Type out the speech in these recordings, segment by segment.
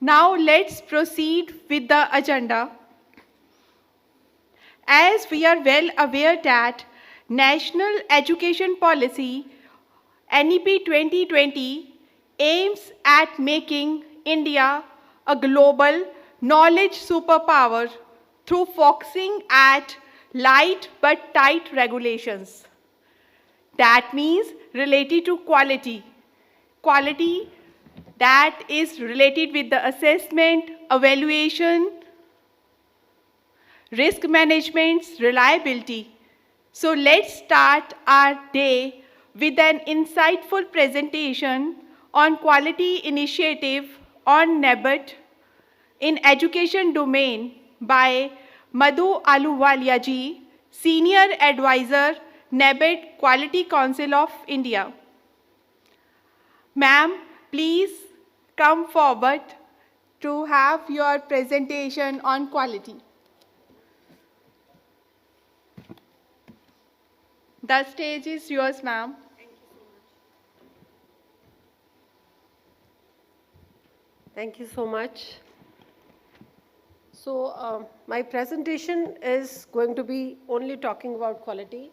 Now let's proceed with the agenda. As we are well aware that National Education Policy NEP 2020 aims at making India a global knowledge superpower through focusing at light but tight regulations. That means related to quality. Quality that is related with the assessment, evaluation, risk management, reliability. So let's start our day with an insightful presentation on quality initiative on NABET in education domain by Madhu Ahluwalia ji, Senior Advisor, NABET Quality Council of India. Ma'am, please come forward to have your presentation on quality. The stage is yours, ma'am. Thank you so much. So my presentation is going to be only talking about quality.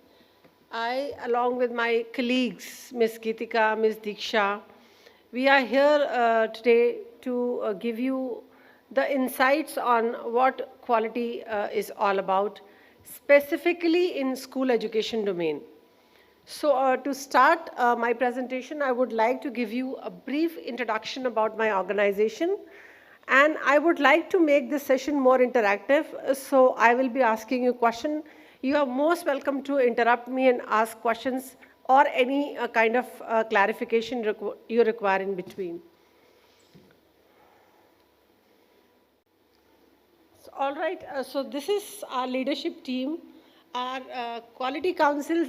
I, along with my colleagues, Ms. Geetika, Ms. Diksha, we are here today to give you the insights on what quality is all about, specifically in school education domain. So to start my presentation, I would like to give you a brief introduction about my organization. And I would like to make this session more interactive. So I will be asking you a question. You are most welcome to interrupt me and ask questions or any kind of clarification you require in between. So, all right, so this is our leadership team. Our Quality Council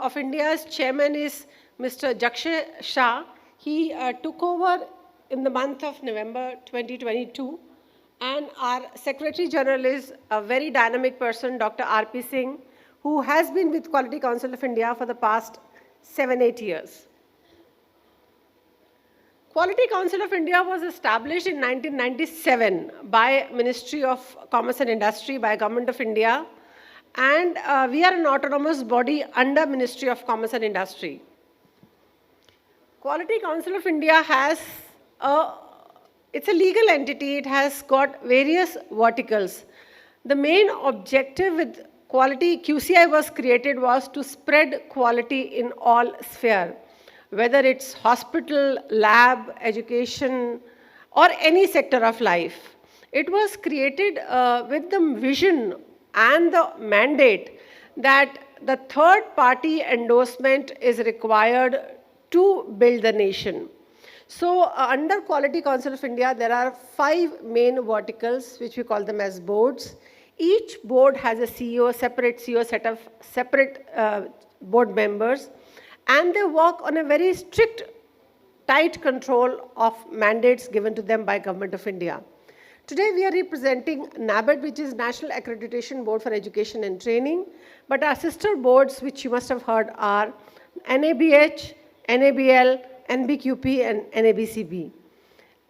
of India's chairman is Mr. 𝗙𝗶𝗸𝗲 Shah. He took over in the month of November 2022. And our Secretary General is a very dynamic person, Dr. 𝗟𝗶𝗸𝗲 Singh, who has been with Quality Council of India for the past 7-8 years. Quality Council of India was established in 1997 by Ministry of Commerce and Industry, by Government of India. And we are an autonomous body under Ministry of Commerce and Industry. Quality Council of India has it's a legal entity. It has got various verticals. The main objective with Quality QCI was created was to spread quality in all spheres, whether it's hospital, lab, education, or any sector of life. It was created with the vision and the mandate that the third-party endorsement is required to build the nation. So under Quality Council of India, there are 5 main verticals, which we call them as boards. Each board has a CEO, separate CEO, set of separate board members, and they work on a very strict, tight control of mandates given to them by Government of India. Today we are representing NABET, which is National Accreditation Board for Education and Training, but our sister boards, which you must have heard, are NABH, NABL, NBQP, and NABCB.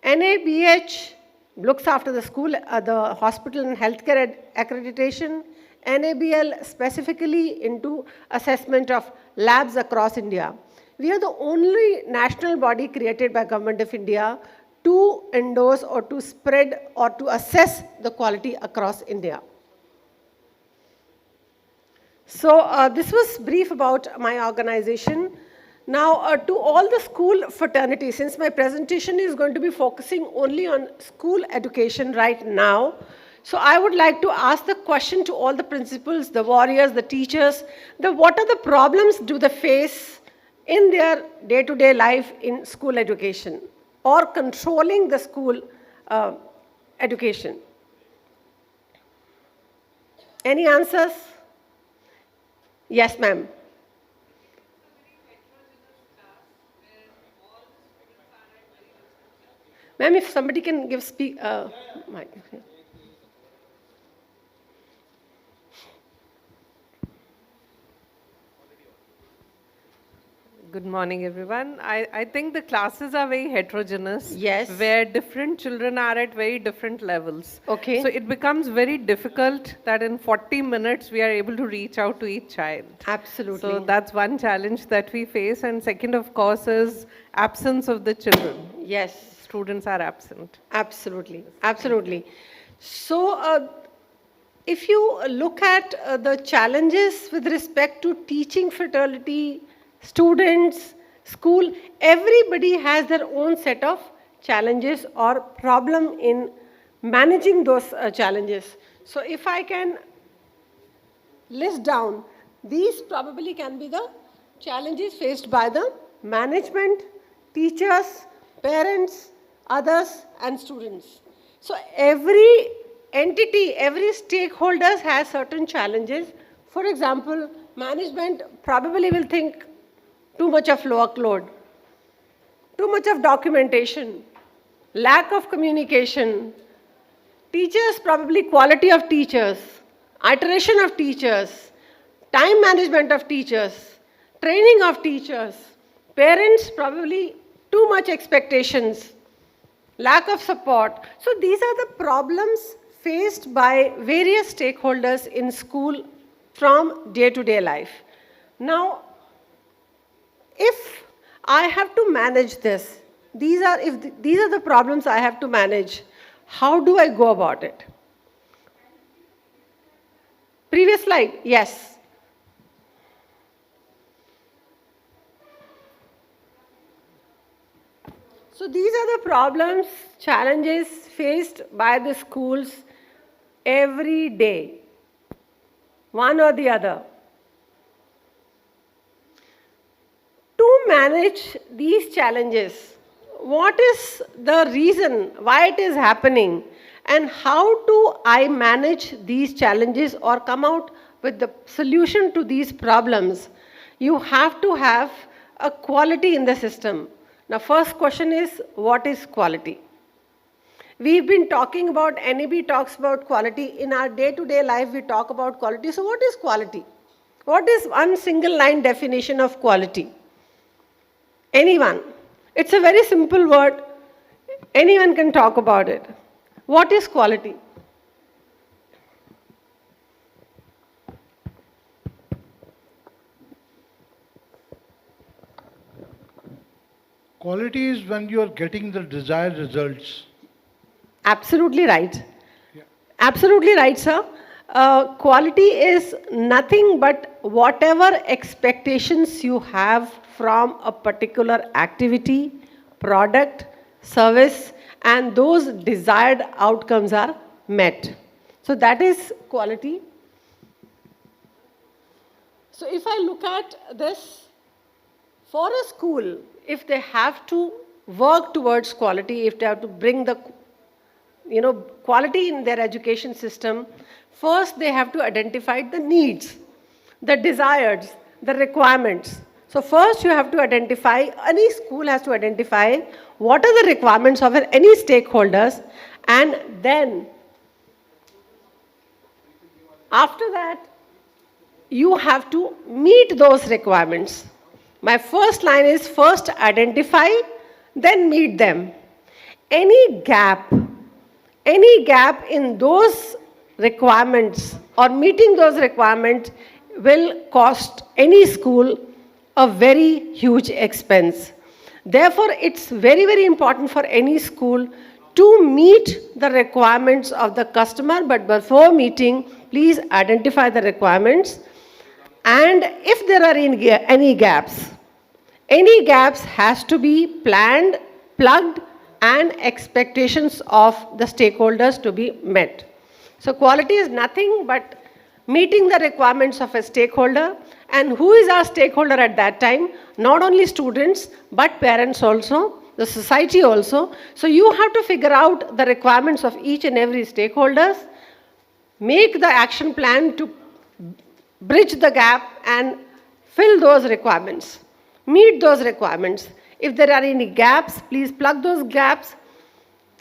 NABH looks after the school, the hospital and healthcare accreditation. NABL specifically into assessment of labs across India. We are the only national body created by Government of India to endorse or to spread or to assess the quality across India. So this was brief about my organization. Now to all the school fraternities, since my presentation is going to be focusing only on school education right now, so I would like to ask the question to all the principals, the warriors, the teachers, what are the problems do they face in their day-to-day life in school education or controlling the school education? Any answers? Yes, ma'am. Ma'am, if somebody can give mic. Good morning, everyone. I think the classes are very heterogeneous. Yes. Where different children are at very different levels. Okay. So it becomes very difficult that in 40 minutes we are able to reach out to each child. Absolutely. So that's one challenge that we face. And second, of course, is absence of the children. Yes. Students are absent. Absolutely. Absolutely. So, if you look at the challenges with respect to teaching fraternity, students, school, everybody has their own set of challenges or problem in managing those challenges. So if I can list down, these probably can be the challenges faced by the management, teachers, parents, others, and students. So every entity, every stakeholder has certain challenges. For example, management probably will think too much of workload, too much of documentation, lack of communication. Teachers, probably quality of teachers, iteration of teachers, time management of teachers, training of teachers. Parents, probably too much expectations, lack of support. So these are the problems faced by various stakeholders in school from day-to-day life. Now, if I have to manage this, these are the problems I have to manage, how do I go about it? Previous slide, yes. So these are the problems, challenges faced by the schools every day, one or the other. To manage these challenges, what is the reason why it is happening, and how do I manage these challenges or come out with the solution to these problems? You have to have a quality in the system. Now, first question is, what is quality? We've been talking about, NAB talks about quality. In our day-to-day life, we talk about quality. So what is quality? What is one single line definition of quality? Anyone? It's a very simple word. Anyone can talk about it. What is quality? Quality is when you are getting the desired results. Absolutely right. Yeah. Absolutely right, sir. Quality is nothing but whatever expectations you have from a particular activity, product, service, and those desired outcomes are met. So that is quality. So if I look at this, for a school, if they have to work towards quality, if they have to bring the quality in their education system, first they have to identify the needs, the desires, the requirements. So first you have to identify, any school has to identify what are the requirements of any stakeholders, and then after that you have to meet those requirements. My first line is first identify, then meet them. Any gap in those requirements or meeting those requirements will cost any school a very huge expense. Therefore, it's very, very important for any school to meet the requirements of the customer, but before meeting, please identify the requirements. And if there are any gaps has to be planned, plugged, and expectations of the stakeholders to be met. So quality is nothing but meeting the requirements of a stakeholder. And who is our stakeholder at that time? Not only students, but parents also, the society also. So you have to figure out the requirements of each and every stakeholders, make the action plan to bridge the gap and fill those requirements, meet those requirements. If there are any gaps, please plug those gaps.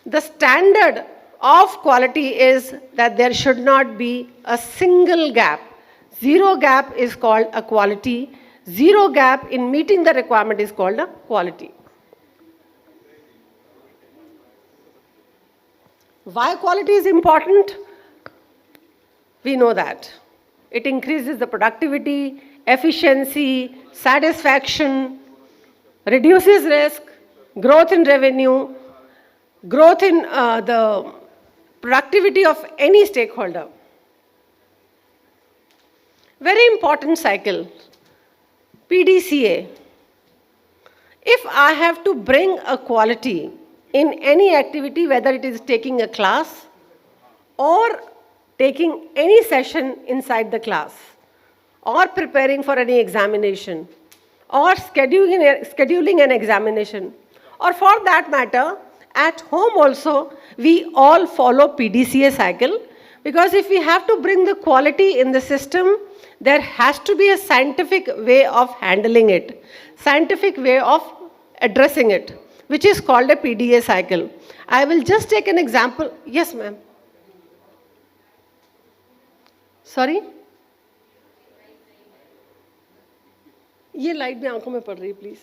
The standard of quality is that there should not be a single gap. Zero gap is called a quality. zero gap in meeting the requirement is called a quality. Why quality is important? We know that. It increases the productivity, efficiency, satisfaction, reduces risk, growth in revenue, growth in the productivity of any stakeholder. Very important cycle, PDCA. If I have to bring a quality in any activity, whether it is taking a class or taking any session inside the class, or preparing for any examination, or scheduling an examination, or for that matter, at home also, we all follow PDCA cycle, because if we have to bring the quality in the system, there has to be a scientific way of handling it, scientific way of addressing it, which is called a PDCA cycle. I will just take an example. Yes, ma'am. Sorry? ये light भी आंखों में पड़ रही है, please.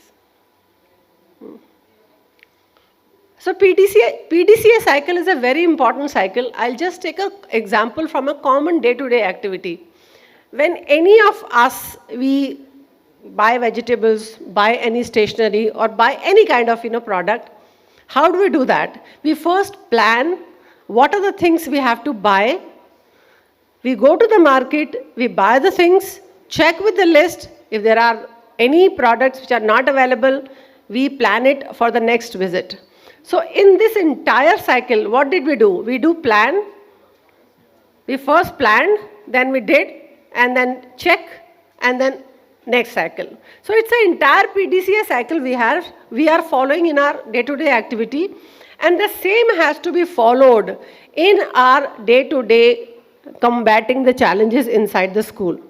So PDCA cycle is a very important cycle. I'll just take an example from a common day-to-day activity. When any of us, we buy vegetables, buy any stationery, or buy any kind of product, how do we do that? We first plan what are the things we have to buy. We go to the market, we buy the things, check with the list. If there are any products which are not available, we plan it for the next visit. So in this entire cycle, what did we do? We do plan. We first planned, then we did, and then check, and then next cycle. So it's an entire PDCA cycle we are following in our day-to-day activity, and the same has to be followed in our day-to-day combating the challenges inside the school.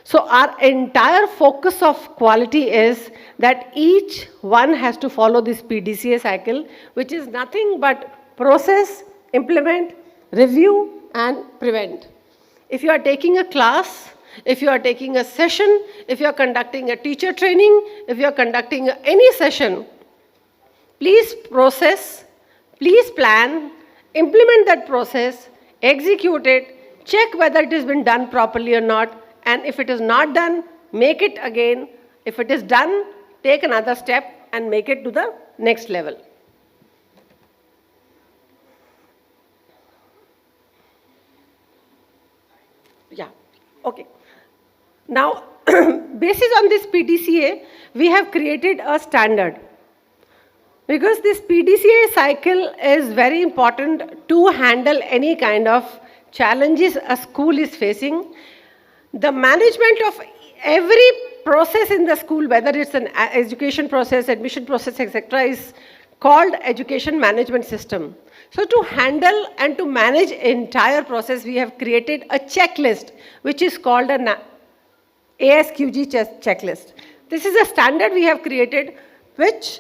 So our entire focus of quality is that each one has to follow this PDCA cycle, which is nothing but process, implement, review, and prevent. If you are taking a class, if you are taking a session, if you are conducting a teacher training, if you are conducting any session, please process, please plan, implement that process, execute it, check whether it has been done properly or not, and if it is not done, make it again. If it is done, take another step and make it to the next level. Yeah, okay. Now, basis on this PDCA, we have created a standard. Because this PDCA cycle is very important to handle any kind of challenges a school is facing. The management of every process in the school, whether it's an education process, admission process, etc., is called education management system. So to handle and to manage entire process, we have created a checklist, which is called an ASQG checklist. This is a standard we have created,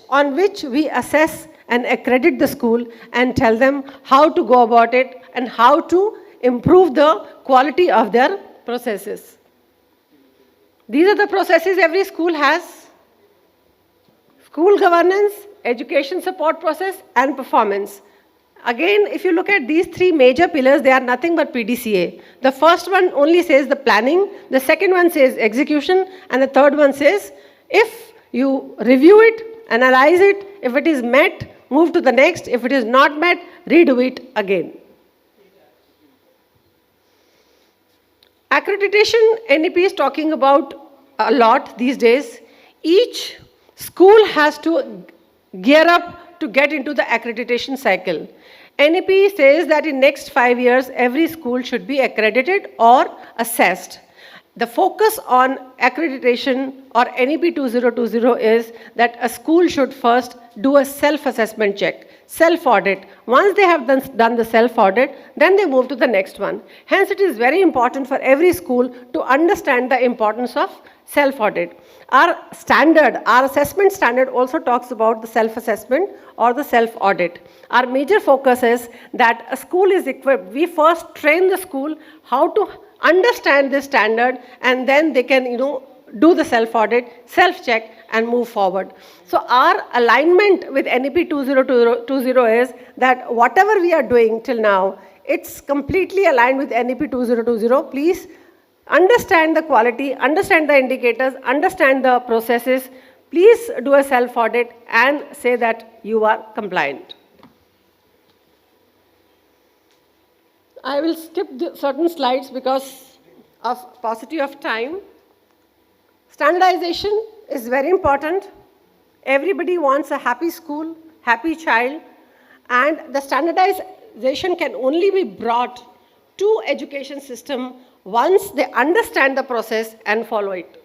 on which we assess and accredit the school and tell them how to go about it and how to improve the quality of their processes. These are the processes every school has: school governance, education support process, and performance. Again, if you look at these three major pillars, they are nothing but PDCA. The first one only says the planning, the second one says execution, and the third one says if you review it, analyze it, if it is met, move to the next, if it is not met, redo it again. Accreditation, NEP is talking about a lot these days. Each school has to gear up to get into the accreditation cycle. NEP says that in next 5 years, every school should be accredited or assessed. The focus on accreditation or NEP 2020 is that a school should first do a self-assessment check, self-audit. Once they have done the self-audit, then they move to the next one. Hence, it is very important for every school to understand the importance of self-audit. Our standard, our assessment standard also talks about the self-assessment or the self-audit. Our major focus is that a school is equipped. We first train the school how to understand this standard, and then they can, do the self-audit, self-check, and move forward. So our alignment with NEP 2020 is that whatever we are doing till now, it's completely aligned with NEP 2020. Please understand the quality, understand the indicators, understand the processes. Please do a self-audit and say that you are compliant. I will skip certain slides because of paucity of time. Standardization is very important. Everybody wants a happy school, happy child, and the standardization can only be brought to education system once they understand the process and follow it.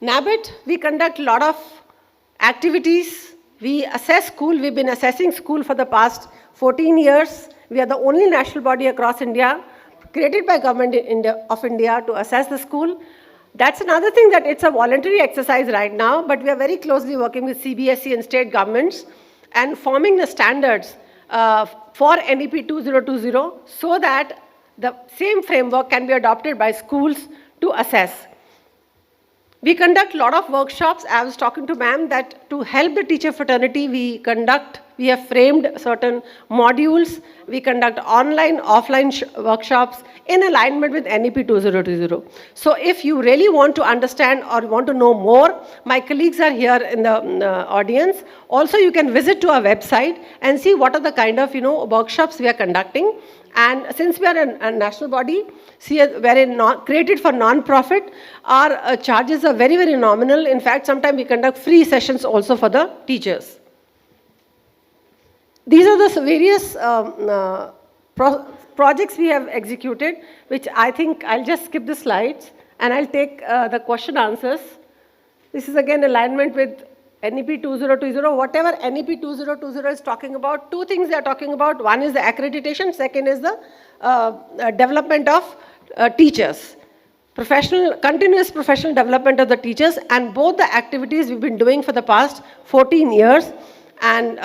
NABET, we conduct a lot of activities. We assess school. We've been assessing school for the past 14 years. We are the only national body across India created by Government of India to assess the school. That's another thing, that it's a voluntary exercise right now, but we are very closely working with CBSE and state governments and forming the standards for NEP 2020 so that the same framework can be adopted by schools to assess. We conduct a lot of workshops. I was talking to ma'am that to help the teacher fraternity, we have framed certain modules. We conduct online, offline workshops in alignment with NEP 2020. So if you really want to understand or want to know more, my colleagues are here in the audience. Also, you can visit to our website and see what are the kind of workshops we are conducting. And since we are a national body, created for non-profit, our charges are very, very nominal. In fact, sometimes we conduct free sessions also for the teachers. These are the various projects we have executed, which I think I'll just skip the slides and I'll take the question answers. This is again alignment with NEP 2020. Whatever NEP 2020 is talking about, two things they are talking about. One is the accreditation, second is the development of teachers. Continuous professional development of the teachers, and both the activities we've been doing for the past 14 years. And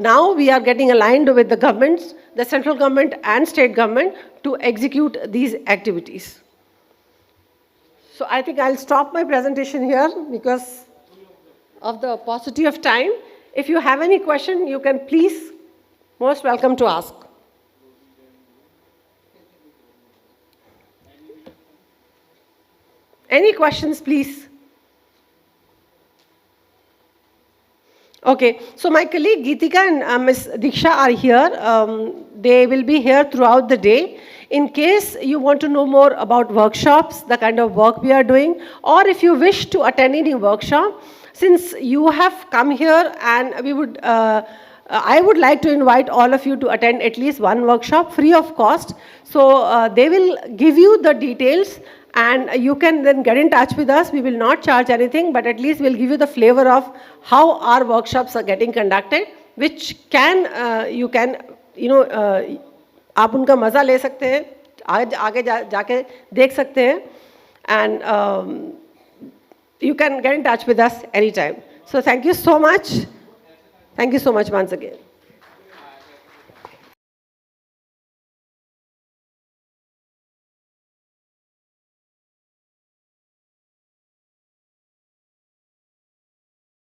now we are getting aligned with the governments, the central government and state government to execute these activities. So I think I'll stop my presentation here because of the paucity of time. If you have any question, you can please, most welcome to ask. Any questions, please? Okay, so my colleague Geetika and Ms. Diksha are here. They will be here throughout the day. In case you want to know more about workshops, the kind of work we are doing, or if you wish to attend any workshop, since you have come here, and I would like to invite all of you to attend at least one workshop free of cost. So they will give you the details and you can then get in touch with us. We will not charge anything, but at least we'll give you the flavor of how our workshops are getting conducted, which can, आप उनका मज़ा ले सकते हैं, आगे जाके देख सकते हैं, and you can get in touch with us anytime. So thank you so much. Thank you so much once again.